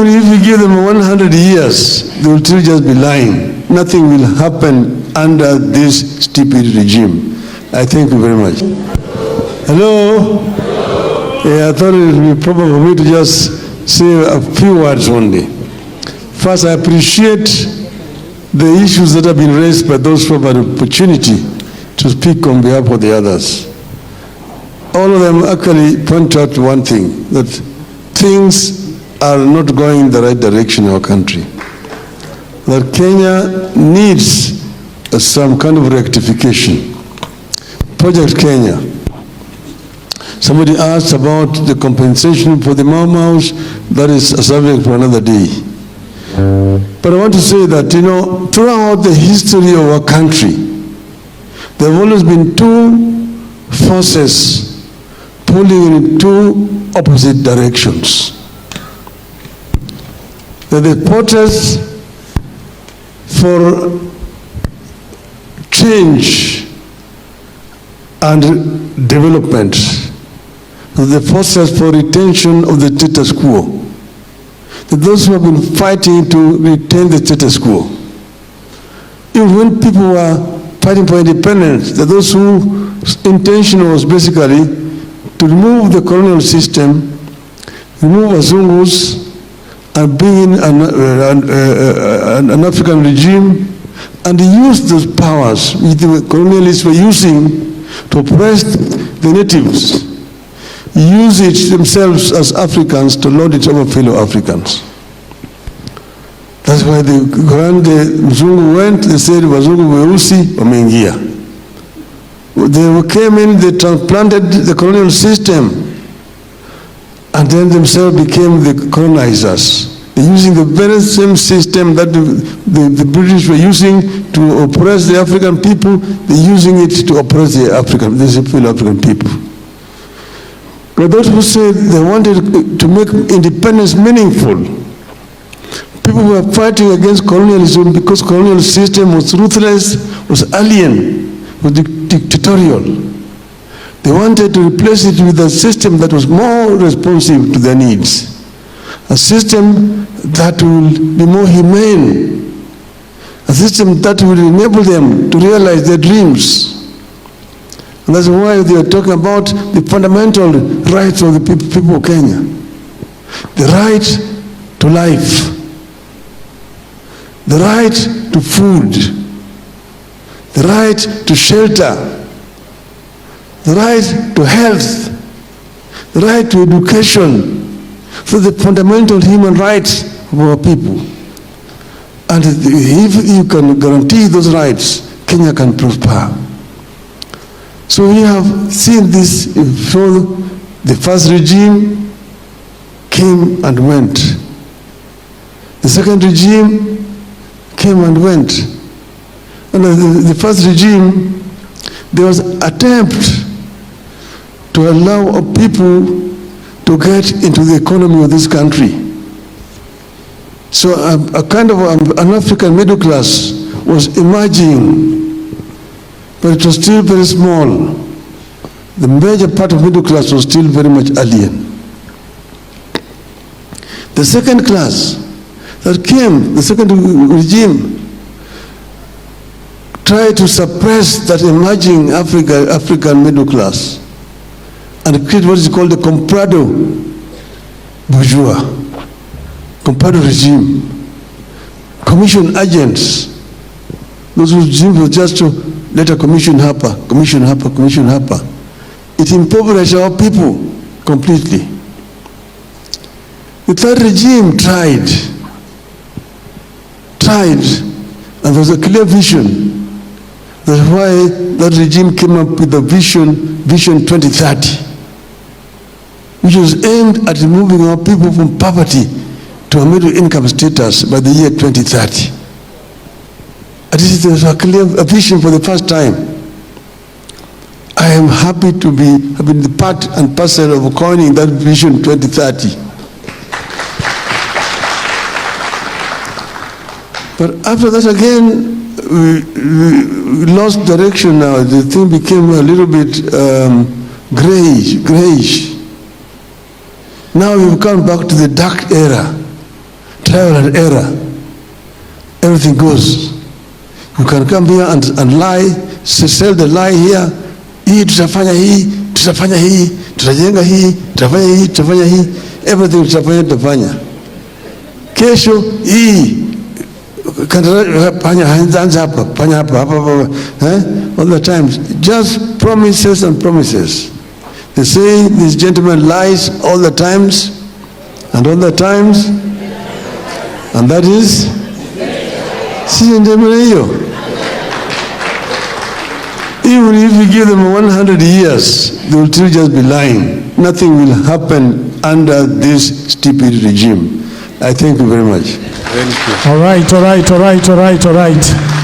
even if you give them 100 years, they will still just be lying. Nothing will happen under this stupid regime. I thank you very much. Hello? Yeah, I thought it would be proper for me to just say a few words only. First, I appreciate the issues that have been raised by those who have an opportunity to speak on behalf of the others. All of them actually point out one thing, that things are not going in the right direction in our country. That Kenya needs some kind of rectification. Project Kenya. Somebody asked about the compensation for the Mau-Maus. That is a subject for another day. But I want to say that, throughout the history of our country, there have always been two forces pulling in two opposite directions. There are the protests for change and development, the forces for retention of the status quo. Those who have been fighting to retain the status quo. Even when people were fighting for independence, those whose intention was basically to remove the colonial system, remove Azungus, and bring in an African regime, and use those powers which the colonialists were using to oppress the natives, use it themselves as Africans to lord it over fellow Africans. That's why when the Mzungu went, they said, Wazungu weusi wameingia. They came in, they transplanted the colonial system, and then themselves became the colonizers. They're using the very same system that the British were using to oppress the African people. They're using it to oppress the fellow African people. But those who said they wanted to make independence meaningful, people were fighting against colonialism because colonial system was ruthless, was alien, was dictatorial. They wanted to replace it with a system that was more responsive to their needs. A system that will be more humane. A system that will enable them to realize their dreams. And that's why they are talking about the fundamental rights of the people of Kenya. The right to life. The right to food. The right to shelter. The right to health. The right to education. So the fundamental human rights of our people. And if you can guarantee those rights, Kenya can prosper. So we have seen this before. The first regime came and went. The second regime came and went. Under the first regime, there was an attempt to allow people to get into the economy of this country. So a kind of an African middle class was emerging, but it was still very small. The major part of middle class was still very much alien. The second class that came, the second regime, tried to suppress that emerging African middle class and create what is called the comprado bourgeois, comprado regime, commission agents. Those regime was just to let a commission happen. It impoverished our people completely. The third regime tried, and there was a clear vision. That's why that regime came up with the Vision 2030. which was aimed at removing our people from poverty to a middle income status by the year 2030. And this is a clear vision for the first time. I am happy to have been the part and parcel of coining that Vision 2030. But after that again, we lost direction now. The thing became a little bit grayish. Now we've come back to the dark era trial and error. Everything goes. You can come here and lie, sell the lie here. Hii tutafanya hii, tutafanya hii, tutajenga hii, tutafanya hii, tutafanya hii. Everything tutafanya. Kesho hii panya hapa, panya hapa. All the times, just promises and promises. They say this gentleman lies all the times, and all the times, and that is, si gentleman hiyo. Even if you give them 100 years, they will still just be lying. Nothing will happen under this stupid regime. I thank you very much. All right.